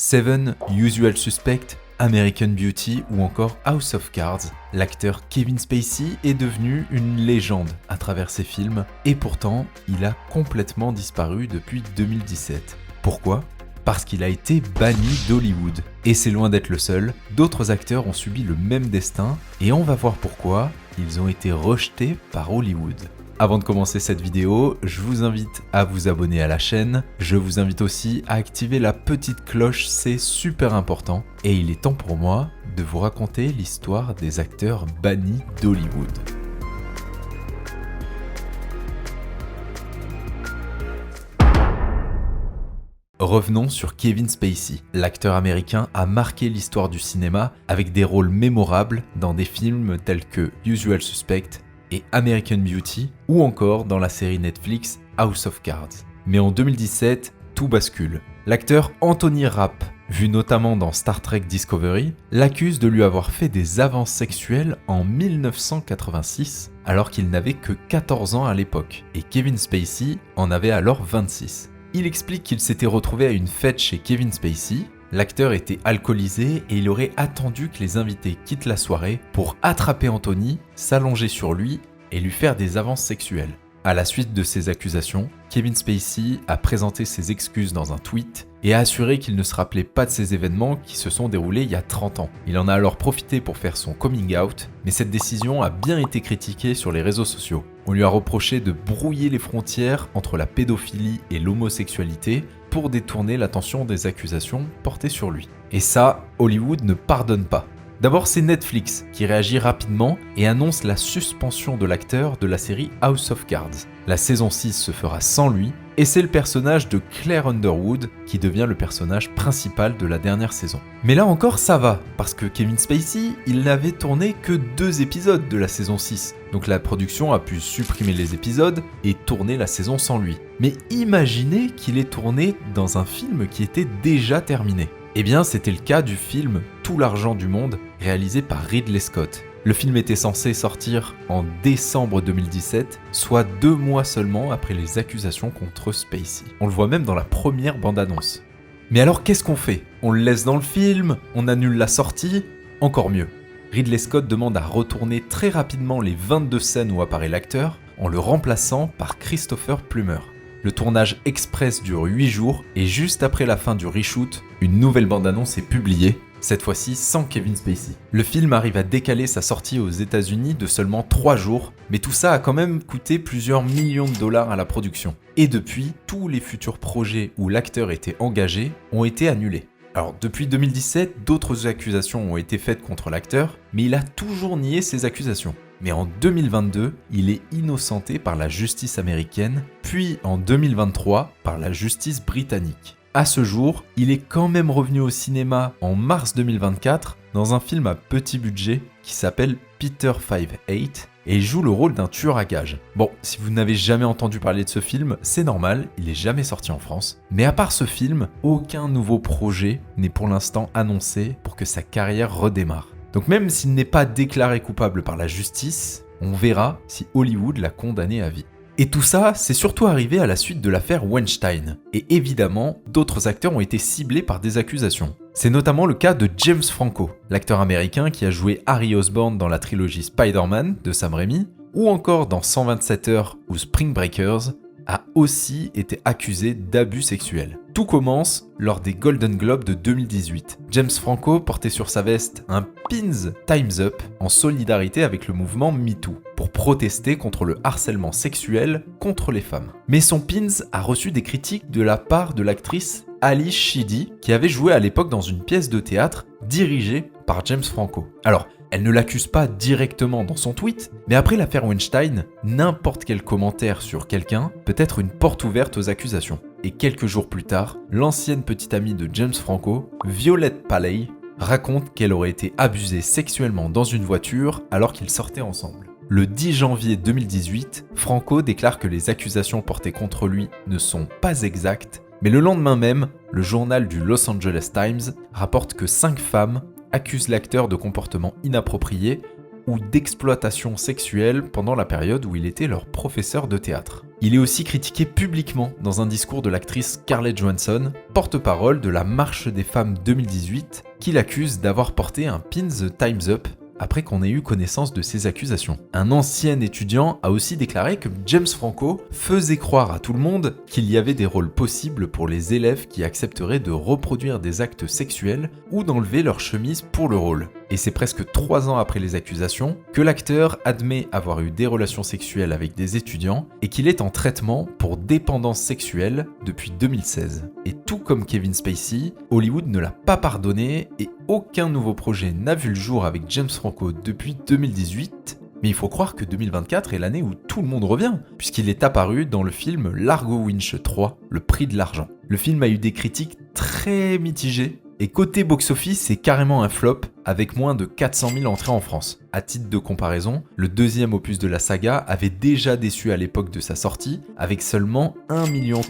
Seven, Usual Suspect, American Beauty ou encore House of Cards, l'acteur Kevin Spacey est devenu une légende à travers ses films et pourtant il a complètement disparu depuis 2017. Pourquoi ? Parce qu'il a été banni d'Hollywood. Et c'est loin d'être le seul, d'autres acteurs ont subi le même destin et on va voir pourquoi ils ont été rejetés par Hollywood. Avant de commencer cette vidéo, je vous invite à vous abonner à la chaîne, je vous invite aussi à activer la petite cloche, c'est super important, et il est temps pour moi de vous raconter l'histoire des acteurs bannis d'Hollywood. Revenons sur Kevin Spacey. L'acteur américain a marqué l'histoire du cinéma avec des rôles mémorables dans des films tels que Usual Suspect et American Beauty ou encore dans la série Netflix House of Cards. Mais en 2017, tout bascule. L'acteur Anthony Rapp, vu notamment dans Star Trek Discovery, l'accuse de lui avoir fait des avances sexuelles en 1986 alors qu'il n'avait que 14 ans à l'époque et Kevin Spacey en avait alors 26. Il explique qu'il s'était retrouvé à une fête chez Kevin Spacey. L'acteur était alcoolisé et il aurait attendu que les invités quittent la soirée pour attraper Anthony, s'allonger sur lui et lui faire des avances sexuelles. À la suite de ces accusations, Kevin Spacey a présenté ses excuses dans un tweet et a assuré qu'il ne se rappelait pas de ces événements qui se sont déroulés il y a 30 ans. Il en a alors profité pour faire son coming out, mais cette décision a bien été critiquée sur les réseaux sociaux. On lui a reproché de brouiller les frontières entre la pédophilie et l'homosexualité pour détourner l'attention des accusations portées sur lui. Et ça, Hollywood ne pardonne pas. D'abord, c'est Netflix qui réagit rapidement et annonce la suspension de l'acteur de la série House of Cards. La saison 6 se fera sans lui et c'est le personnage de Claire Underwood qui devient le personnage principal de la dernière saison. Mais là encore, ça va, parce que Kevin Spacey, il n'avait tourné que 2 épisodes de la saison 6. Donc la production a pu supprimer les épisodes et tourner la saison sans lui. Mais imaginez qu'il ait tourné dans un film qui était déjà terminé. Eh bien, c'était le cas du film Tout l'argent du monde, réalisé par Ridley Scott. Le film était censé sortir en décembre 2017, soit 2 mois seulement après les accusations contre Spacey. On le voit même dans la première bande-annonce. Mais alors qu'est-ce qu'on fait ? On le laisse dans le film ? On annule la sortie ? Encore mieux. Ridley Scott demande à retourner très rapidement les 22 scènes où apparaît l'acteur, en le remplaçant par Christopher Plummer. Le tournage express dure 8 jours et juste après la fin du reshoot, une nouvelle bande-annonce est publiée, cette fois-ci sans Kevin Spacey. Le film arrive à décaler sa sortie aux États-Unis de seulement 3 jours, mais tout ça a quand même coûté plusieurs millions de dollars à la production. Et depuis, tous les futurs projets où l'acteur était engagé ont été annulés. Alors depuis 2017, d'autres accusations ont été faites contre l'acteur, mais il a toujours nié ces accusations. Mais en 2022, il est innocenté par la justice américaine, puis en 2023 par la justice britannique. À ce jour, il est quand même revenu au cinéma en mars 2024 dans un film à petit budget qui s'appelle Peter 5-8 et il joue le rôle d'un tueur à gages. Bon, si vous n'avez jamais entendu parler de ce film, c'est normal, il n'est jamais sorti en France. Mais à part ce film, aucun nouveau projet n'est pour l'instant annoncé pour que sa carrière redémarre. Donc même s'il n'est pas déclaré coupable par la justice, on verra si Hollywood l'a condamné à vie. Et tout ça, c'est surtout arrivé à la suite de l'affaire Weinstein. Et évidemment, d'autres acteurs ont été ciblés par des accusations. C'est notamment le cas de James Franco, l'acteur américain qui a joué Harry Osborn dans la trilogie Spider-Man de Sam Raimi, ou encore dans 127 heures ou Spring Breakers, a aussi été accusé d'abus sexuels. Tout commence lors des Golden Globes de 2018. James Franco portait sur sa veste un pins Time's Up en solidarité avec le mouvement MeToo pour protester contre le harcèlement sexuel contre les femmes. Mais son pins a reçu des critiques de la part de l'actrice Ali Sheedy qui avait joué à l'époque dans une pièce de théâtre dirigée par James Franco. Alors, elle ne l'accuse pas directement dans son tweet, mais après l'affaire Weinstein, n'importe quel commentaire sur quelqu'un peut être une porte ouverte aux accusations. Et quelques jours plus tard, l'ancienne petite amie de James Franco, Violette Paley, raconte qu'elle aurait été abusée sexuellement dans une voiture alors qu'ils sortaient ensemble. Le 10 janvier 2018, Franco déclare que les accusations portées contre lui ne sont pas exactes, mais le lendemain même, le journal du Los Angeles Times rapporte que 5 femmes accuse l'acteur de comportements inappropriés ou d'exploitation sexuelle pendant la période où il était leur professeur de théâtre. Il est aussi critiqué publiquement dans un discours de l'actrice Scarlett Johansson, porte-parole de la Marche des femmes 2018, qui l'accuse d'avoir porté un pin The Time's Up après qu'on ait eu connaissance de ces accusations. Un ancien étudiant a aussi déclaré que James Franco faisait croire à tout le monde qu'il y avait des rôles possibles pour les élèves qui accepteraient de reproduire des actes sexuels ou d'enlever leur chemise pour le rôle. Et c'est presque 3 ans après les accusations que l'acteur admet avoir eu des relations sexuelles avec des étudiants et qu'il est en traitement pour dépendance sexuelle depuis 2016. Et tout comme Kevin Spacey, Hollywood ne l'a pas pardonné et aucun nouveau projet n'a vu le jour avec James Franco depuis 2018. Mais il faut croire que 2024 est l'année où tout le monde revient, puisqu'il est apparu dans le film Largo Winch 3, Le prix de l'argent. Le film a eu des critiques très mitigées, et côté box-office, c'est carrément un flop, avec moins de 400 000 entrées en France. À titre de comparaison, le deuxième opus de la saga avait déjà déçu à l'époque de sa sortie, avec seulement 1,3 million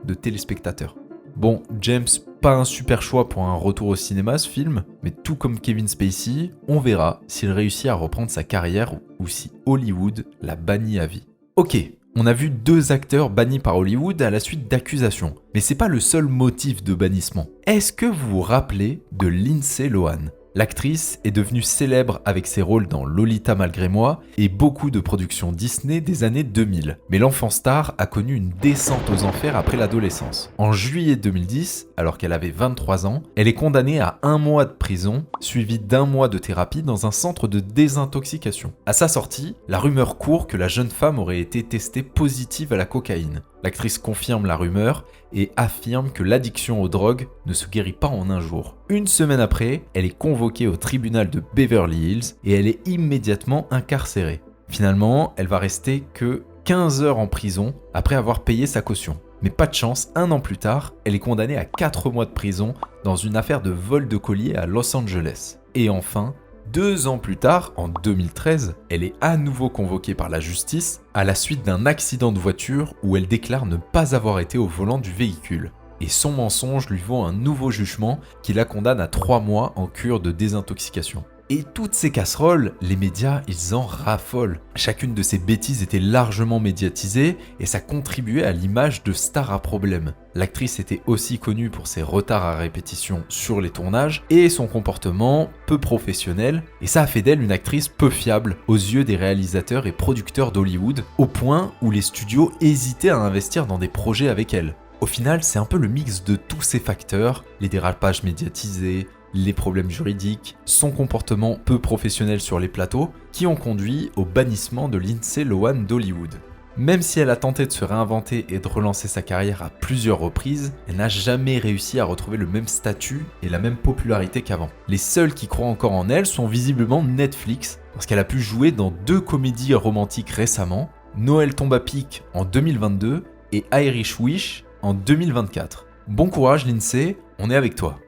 de téléspectateurs. Bon, James, pas un super choix pour un retour au cinéma ce film, mais tout comme Kevin Spacey, on verra s'il réussit à reprendre sa carrière ou si Hollywood l'a banni à vie. Ok, on a vu 2 acteurs bannis par Hollywood à la suite d'accusations, mais c'est pas le seul motif de bannissement. Est-ce que vous vous rappelez de Lindsay Lohan ? L'actrice est devenue célèbre avec ses rôles dans Lolita malgré moi et beaucoup de productions Disney des années 2000. Mais l'enfant star a connu une descente aux enfers après l'adolescence. En juillet 2010, alors qu'elle avait 23 ans, elle est condamnée à 1 mois de prison, suivi d'1 mois de thérapie dans un centre de désintoxication. À sa sortie, la rumeur court que la jeune femme aurait été testée positive à la cocaïne. L'actrice confirme la rumeur et affirme que l'addiction aux drogues ne se guérit pas en un jour. Une semaine après, elle est convoquée au tribunal de Beverly Hills et elle est immédiatement incarcérée. Finalement, elle va rester que 15 heures en prison après avoir payé sa caution. Mais pas de chance, 1 an plus tard, elle est condamnée à 4 mois de prison dans une affaire de vol de collier à Los Angeles. Et enfin, 2 ans plus tard, en 2013, elle est à nouveau convoquée par la justice à la suite d'un accident de voiture où elle déclare ne pas avoir été au volant du véhicule. Et son mensonge lui vaut un nouveau jugement qui la condamne à 3 mois en cure de désintoxication. Et toutes ces casseroles, les médias, ils en raffolent. Chacune de ces bêtises était largement médiatisée et ça contribuait à l'image de star à problème. L'actrice était aussi connue pour ses retards à répétition sur les tournages et son comportement peu professionnel, et ça a fait d'elle une actrice peu fiable aux yeux des réalisateurs et producteurs d'Hollywood, au point où les studios hésitaient à investir dans des projets avec elle. Au final, c'est un peu le mix de tous ces facteurs, les dérapages médiatisés, les problèmes juridiques, son comportement peu professionnel sur les plateaux, qui ont conduit au bannissement de Lindsay Lohan d'Hollywood. Même si elle a tenté de se réinventer et de relancer sa carrière à plusieurs reprises, elle n'a jamais réussi à retrouver le même statut et la même popularité qu'avant. Les seuls qui croient encore en elle sont visiblement Netflix, parce qu'elle a pu jouer dans 2 comédies romantiques récemment, Noël tombe à pic en 2022 et Irish Wish en 2024. Bon courage Lindsay, on est avec toi.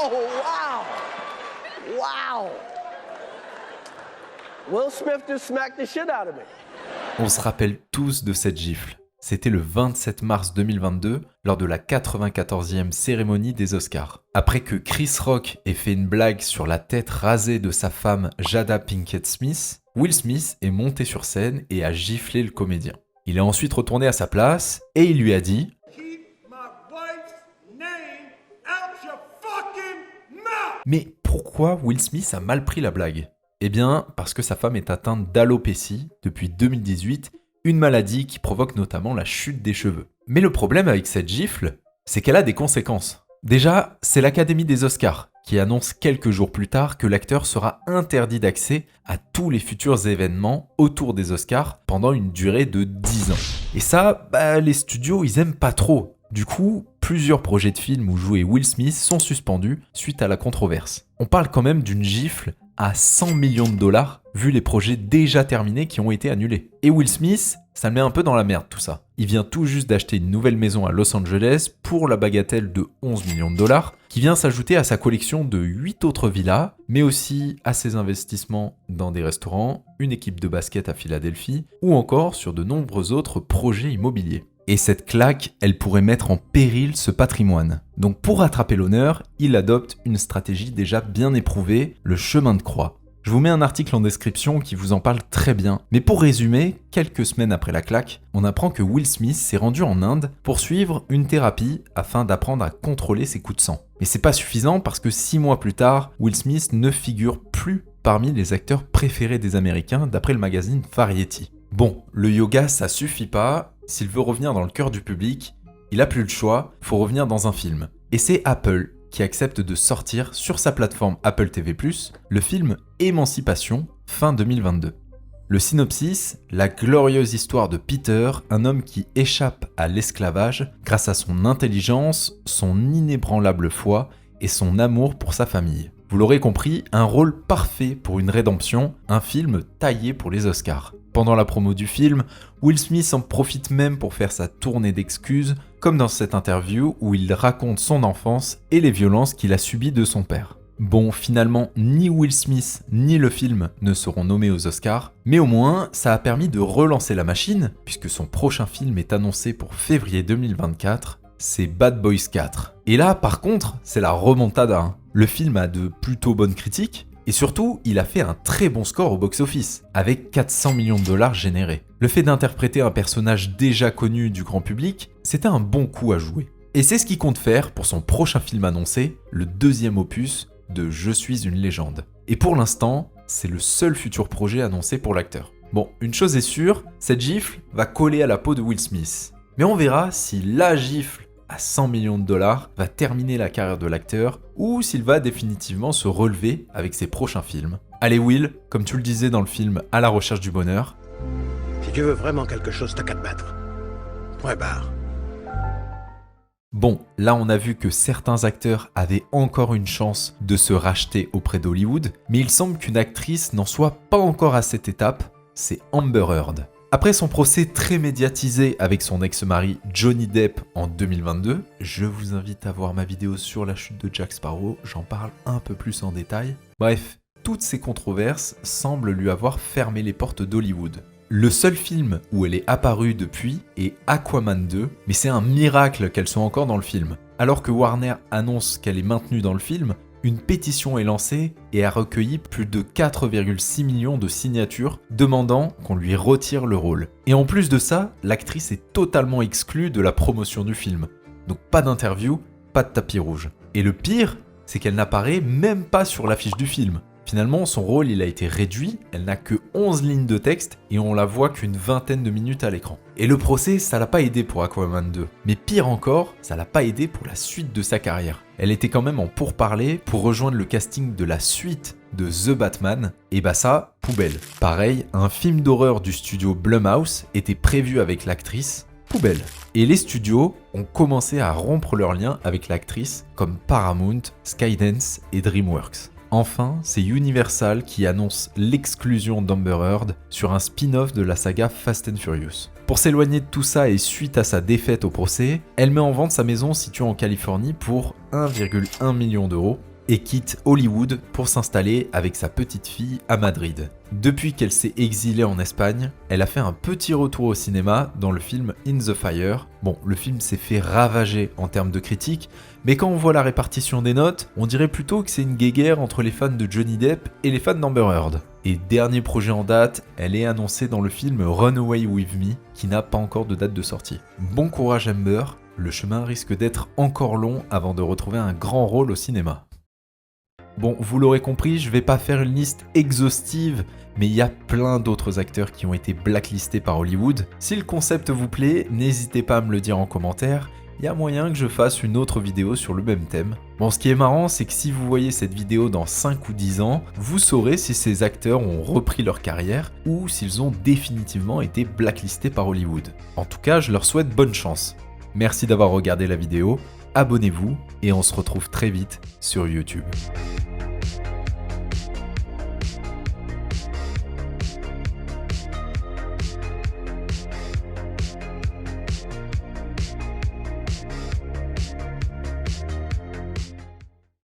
Oh, wow. Wow. Will Smith just smacked the shit out of me. On se rappelle tous de cette gifle. C'était le 27 mars 2022, lors de la 94e cérémonie des Oscars. Après que Chris Rock ait fait une blague sur la tête rasée de sa femme Jada Pinkett Smith, Will Smith est monté sur scène et a giflé le comédien. Il est ensuite retourné à sa place et il lui a dit « Mais pourquoi Will Smith a mal pris la blague ?» Eh bien, parce que sa femme est atteinte d'alopécie depuis 2018, une maladie qui provoque notamment la chute des cheveux. Mais le problème avec cette gifle, c'est qu'elle a des conséquences. Déjà, c'est l'Académie des Oscars qui annonce quelques jours plus tard que l'acteur sera interdit d'accès à tous les futurs événements autour des Oscars pendant une durée de 10 ans. Et ça, les studios, ils aiment pas trop. Du coup, plusieurs projets de films où jouait Will Smith sont suspendus suite à la controverse. On parle quand même d'une gifle à 100 millions de dollars, vu les projets déjà terminés qui ont été annulés. Et Will Smith, ça le met un peu dans la merde tout ça. Il vient tout juste d'acheter une nouvelle maison à Los Angeles pour la bagatelle de 11 millions de dollars, qui vient s'ajouter à sa collection de 8 autres villas, mais aussi à ses investissements dans des restaurants, une équipe de basket à Philadelphie, ou encore sur de nombreux autres projets immobiliers. Et cette claque, elle pourrait mettre en péril ce patrimoine. Donc pour rattraper l'honneur, il adopte une stratégie déjà bien éprouvée, le chemin de croix. Je vous mets un article en description qui vous en parle très bien. Mais pour résumer, quelques semaines après la claque, on apprend que Will Smith s'est rendu en Inde pour suivre une thérapie afin d'apprendre à contrôler ses coups de sang. Mais c'est pas suffisant parce que 6 mois plus tard, Will Smith ne figure plus parmi les acteurs préférés des Américains d'après le magazine Variety. Bon, le yoga ça suffit pas, s'il veut revenir dans le cœur du public, il a plus le choix, faut revenir dans un film. Et c'est Apple qui accepte de sortir sur sa plateforme Apple TV+, le film Émancipation, fin 2022. Le synopsis, la glorieuse histoire de Peter, un homme qui échappe à l'esclavage grâce à son intelligence, son inébranlable foi et son amour pour sa famille. Vous l'aurez compris, un rôle parfait pour une rédemption, un film taillé pour les Oscars. Pendant la promo du film, Will Smith en profite même pour faire sa tournée d'excuses, comme dans cette interview où il raconte son enfance et les violences qu'il a subies de son père. Bon, finalement, ni Will Smith ni le film ne seront nommés aux Oscars, mais au moins, ça a permis de relancer la machine, puisque son prochain film est annoncé pour février 2024, c'est Bad Boys 4. Et là, par contre, c'est la remontada, hein. Le film a de plutôt bonnes critiques, et surtout, il a fait un très bon score au box-office, avec 400 millions de dollars générés. Le fait d'interpréter un personnage déjà connu du grand public, c'était un bon coup à jouer. Et c'est ce qu'il compte faire pour son prochain film annoncé, le deuxième opus de Je suis une légende. Et pour l'instant, c'est le seul futur projet annoncé pour l'acteur. Bon, une chose est sûre, cette gifle va coller à la peau de Will Smith. Mais on verra si la gifle à 100 millions de dollars va terminer la carrière de l'acteur ou s'il va définitivement se relever avec ses prochains films. Allez Will, comme tu le disais dans le film À la recherche du bonheur, si tu veux vraiment quelque chose, t'as qu'à te battre. Point barre. Bon, là on a vu que certains acteurs avaient encore une chance de se racheter auprès d'Hollywood, mais il semble qu'une actrice n'en soit pas encore à cette étape, c'est Amber Heard. Après son procès très médiatisé avec son ex-mari Johnny Depp en 2022, je vous invite à voir ma vidéo sur la chute de Jack Sparrow, j'en parle un peu plus en détail. Bref, toutes ces controverses semblent lui avoir fermé les portes d'Hollywood. Le seul film où elle est apparue depuis est Aquaman 2, mais c'est un miracle qu'elle soit encore dans le film. Alors que Warner annonce qu'elle est maintenue dans le film, une pétition est lancée et a recueilli plus de 4,6 millions de signatures demandant qu'on lui retire le rôle. Et en plus de ça, l'actrice est totalement exclue de la promotion du film. Donc pas d'interview, pas de tapis rouge. Et le pire, c'est qu'elle n'apparaît même pas sur l'affiche du film. Finalement, son rôle il a été réduit, elle n'a que 11 lignes de texte et on la voit qu'une vingtaine de minutes à l'écran. Et le procès, ça l'a pas aidé pour Aquaman 2. Mais pire encore, ça l'a pas aidé pour la suite de sa carrière. Elle était quand même en pourparlers pour rejoindre le casting de la suite de The Batman, et bah ça, poubelle. Pareil, un film d'horreur du studio Blumhouse était prévu avec l'actrice, poubelle. Et les studios ont commencé à rompre leurs liens avec l'actrice comme Paramount, Skydance et DreamWorks. Enfin, c'est Universal qui annonce l'exclusion d'Amber Heard sur un spin-off de la saga Fast and Furious. Pour s'éloigner de tout ça et suite à sa défaite au procès, elle met en vente sa maison située en Californie pour 1,1 million d'euros et quitte Hollywood pour s'installer avec sa petite fille à Madrid. Depuis qu'elle s'est exilée en Espagne, elle a fait un petit retour au cinéma dans le film In the Fire. Bon, le film s'est fait ravager en termes de critiques, mais quand on voit la répartition des notes, on dirait plutôt que c'est une guéguerre entre les fans de Johnny Depp et les fans d'Amber Heard. Et dernier projet en date, elle est annoncée dans le film Runaway With Me, qui n'a pas encore de date de sortie. Bon courage Amber, le chemin risque d'être encore long avant de retrouver un grand rôle au cinéma. Bon, vous l'aurez compris, je vais pas faire une liste exhaustive, mais il y a plein d'autres acteurs qui ont été blacklistés par Hollywood. Si le concept vous plaît, n'hésitez pas à me le dire en commentaire, il y a moyen que je fasse une autre vidéo sur le même thème. Bon, ce qui est marrant, c'est que si vous voyez cette vidéo dans 5 ou 10 ans, vous saurez si ces acteurs ont repris leur carrière ou s'ils ont définitivement été blacklistés par Hollywood. En tout cas, je leur souhaite bonne chance. Merci d'avoir regardé la vidéo, abonnez-vous et on se retrouve très vite sur YouTube.